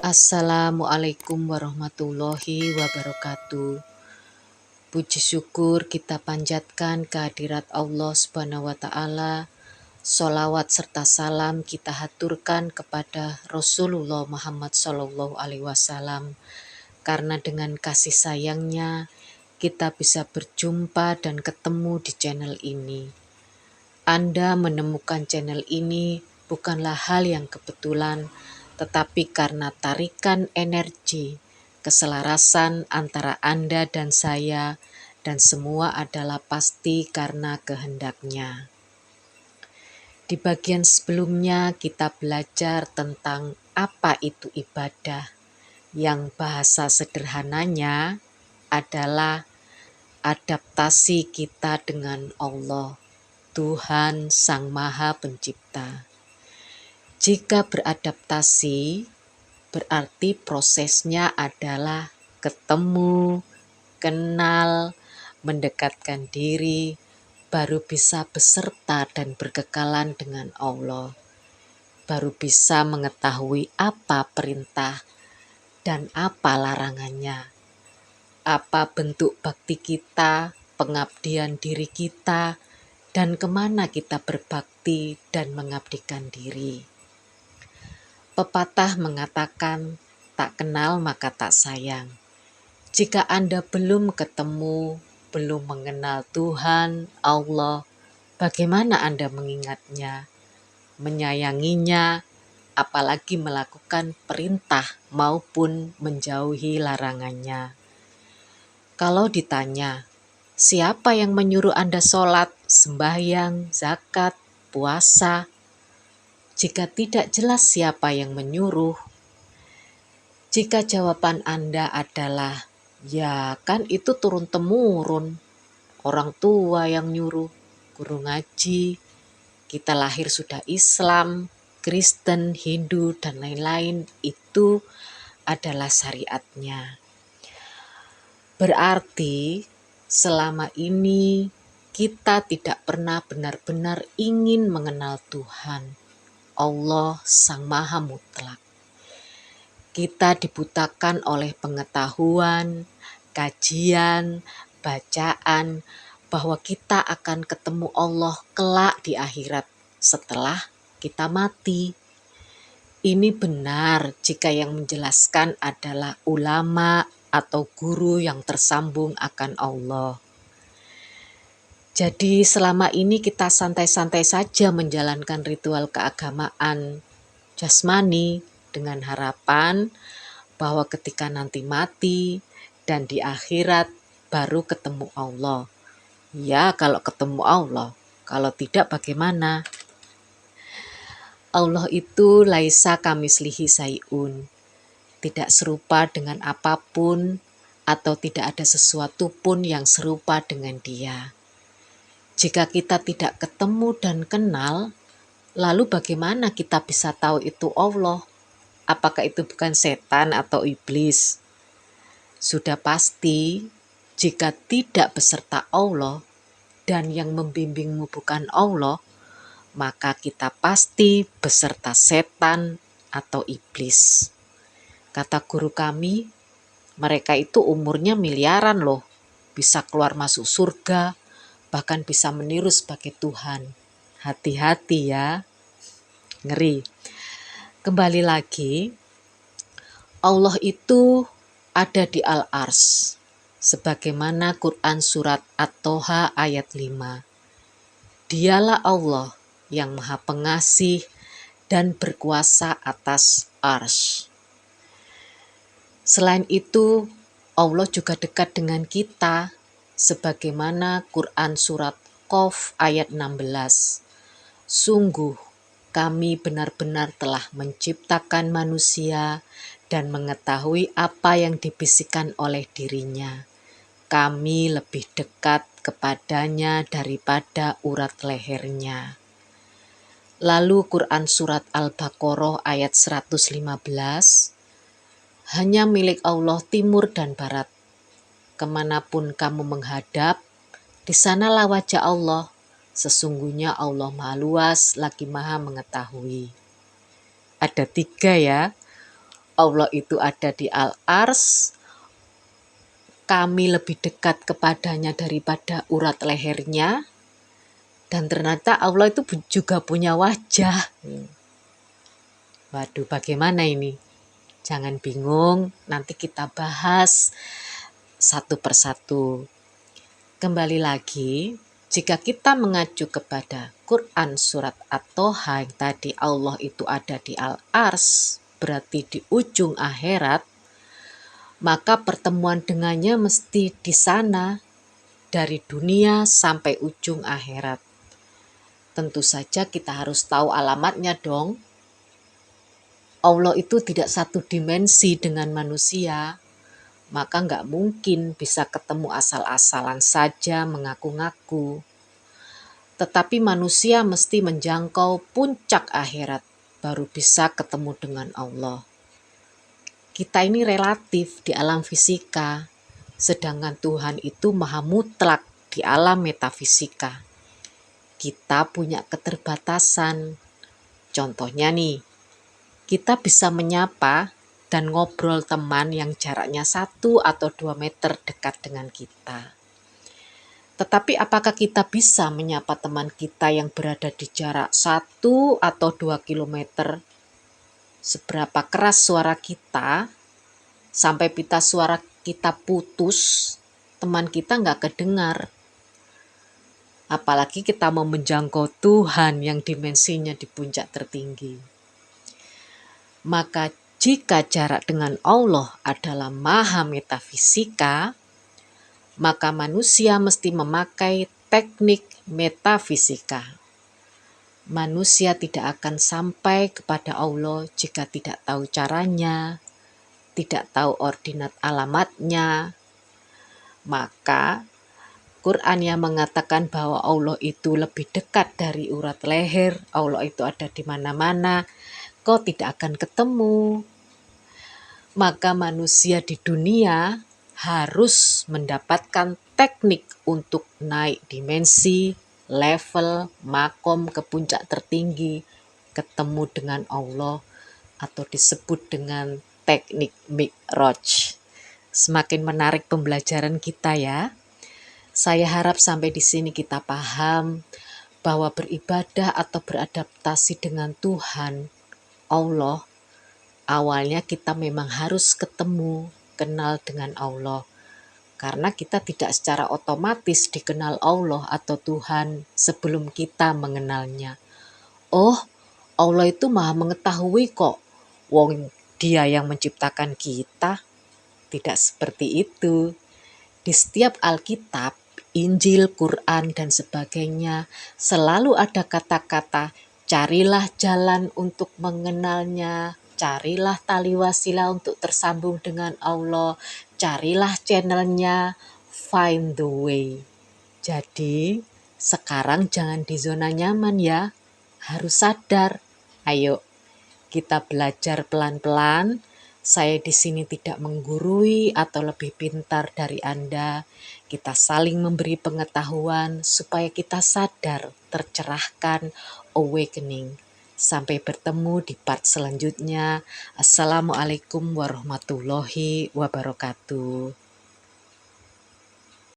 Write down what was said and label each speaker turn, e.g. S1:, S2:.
S1: Assalamualaikum warahmatullahi wabarakatuh. Puji syukur kita panjatkan kehadirat Allah Subhanahu wa Ta'ala. Sholawat serta salam kita haturkan kepada Rasulullah Muhammad Sallallahu Alaihi Wasallam, karena dengan kasih sayangnya kita bisa berjumpa dan ketemu di channel ini. Anda menemukan channel ini bukanlah hal yang kebetulan, tetapi karena tarikan energi, keselarasan antara Anda dan saya, dan semua adalah pasti karena kehendaknya. Di bagian sebelumnya kita belajar tentang apa itu ibadah, yang bahasa sederhananya adalah adaptasi kita dengan Allah, Tuhan Sang Maha Pencipta. Jika beradaptasi, berarti prosesnya adalah ketemu, kenal, mendekatkan diri, baru bisa beserta dan berkekalan dengan Allah. Baru bisa mengetahui apa perintah dan apa larangannya. Apa bentuk bakti kita, pengabdian diri kita, dan kemana kita berbakti dan mengabdikan diri. Pepatah mengatakan, tak kenal maka tak sayang. Jika Anda belum ketemu, belum mengenal Tuhan, Allah, bagaimana Anda mengingatnya, menyayanginya, apalagi melakukan perintah maupun menjauhi larangannya? Kalau ditanya, siapa yang menyuruh Anda sholat, sembahyang, zakat, puasa? Jika tidak jelas siapa yang menyuruh, jika jawaban Anda adalah, ya kan itu turun-temurun, orang tua yang nyuruh, guru ngaji, kita lahir sudah Islam, Kristen, Hindu, dan lain-lain, itu adalah syariatnya. Berarti selama ini kita tidak pernah benar-benar ingin mengenal Tuhan, Allah Sang Maha Mutlak. Kita dibutakan oleh pengetahuan, kajian, bacaan, bahwa kita akan ketemu Allah kelak di akhirat setelah kita mati. Ini benar jika yang menjelaskan adalah ulama atau guru yang tersambung akan Allah. Jadi selama ini kita santai-santai saja menjalankan ritual keagamaan jasmani dengan harapan bahwa ketika nanti mati dan di akhirat baru ketemu Allah. Ya, kalau ketemu Allah, kalau tidak bagaimana? Allah itu laisa kamislihi sayun, tidak serupa dengan apapun atau tidak ada sesuatu pun yang serupa dengan Dia. Jika kita tidak ketemu dan kenal, lalu bagaimana kita bisa tahu itu Allah? Apakah itu bukan setan atau iblis? Sudah pasti, jika tidak beserta Allah dan yang membimbingmu bukan Allah, maka kita pasti beserta setan atau iblis. Kata guru kami, mereka itu umurnya miliaran loh, bisa keluar masuk surga, bahkan bisa meniru sebagai Tuhan. Hati-hati ya, ngeri. Kembali lagi, Allah itu ada di Al-Ars, sebagaimana Quran Surat At-Toha ayat 5. Dialah Allah yang Maha Pengasih dan berkuasa atas Ars. Selain itu, Allah juga dekat dengan kita, sebagaimana Quran Surat Qaf ayat 16. Sungguh, kami benar-benar telah menciptakan manusia dan mengetahui apa yang dibisikkan oleh dirinya. Kami lebih dekat kepadanya daripada urat lehernya. Lalu Quran Surat Al-Baqarah ayat 115. Hanya milik Allah timur dan barat. Kemanapun kamu menghadap, di sanalah wajah Allah. Sesungguhnya Allah Maha Luas lagi Maha Mengetahui. Ada 3 ya. Allah itu ada di Al-Ars, kami lebih dekat kepadanya daripada urat lehernya, dan ternyata Allah itu juga punya wajah. Waduh, bagaimana ini? Jangan bingung, nanti kita bahas satu persatu. Kembali lagi, jika kita mengacu kepada Quran surat At-Toha yang tadi Allah itu ada di Al-Ars, berarti di ujung akhirat, maka pertemuan dengannya mesti di sana, dari dunia sampai ujung akhirat. Tentu saja kita harus tahu alamatnya dong. Allah itu tidak satu dimensi dengan manusia, maka nggak mungkin bisa ketemu asal-asalan saja mengaku-ngaku. Tetapi manusia mesti menjangkau puncak akhirat, baru bisa ketemu dengan Allah. Kita ini relatif di alam fisika, sedangkan Tuhan itu maha mutlak di alam metafisika. Kita punya keterbatasan. Contohnya nih, kita bisa menyapa dan ngobrol teman yang jaraknya 1 atau 2 meter dekat dengan kita. Tetapi apakah kita bisa menyapa teman kita yang berada di jarak 1 atau 2 kilometer? Seberapa keras suara kita, sampai pita suara kita putus, teman kita nggak kedengar. Apalagi kita mau menjangkau Tuhan yang dimensinya di puncak tertinggi. Maka jika jarak dengan Allah adalah maha metafisika, maka manusia mesti memakai teknik metafisika. Manusia tidak akan sampai kepada Allah jika tidak tahu caranya, tidak tahu ordinat alamatnya. Maka Quran yang mengatakan bahwa Allah itu lebih dekat dari urat leher, Allah itu ada di mana-mana, kau tidak akan ketemu. Maka manusia di dunia harus mendapatkan teknik untuk naik dimensi, level, makom ke puncak tertinggi, ketemu dengan Allah, atau disebut dengan teknik Mi'raj. Semakin menarik pembelajaran kita ya. Saya harap sampai di sini kita paham bahwa beribadah atau beradaptasi dengan Tuhan, Allah, awalnya kita memang harus ketemu, kenal dengan Allah. Karena kita tidak secara otomatis dikenal Allah atau Tuhan sebelum kita mengenalnya. Oh, Allah itu maha mengetahui kok. Wong Dia yang menciptakan kita. Tidak seperti itu. Di setiap Alkitab, Injil, Quran, dan sebagainya selalu ada kata-kata carilah jalan untuk mengenalnya, carilah tali wasilah untuk tersambung dengan Allah, carilah channelnya, find the way. Jadi sekarang jangan di zona nyaman ya, harus sadar. Ayo kita belajar pelan-pelan. Saya di sini tidak menggurui atau lebih pintar dari Anda. Kita saling memberi pengetahuan supaya kita sadar, tercerahkan, awakening. Sampai bertemu di part selanjutnya. Assalamualaikum warahmatullahi wabarakatuh.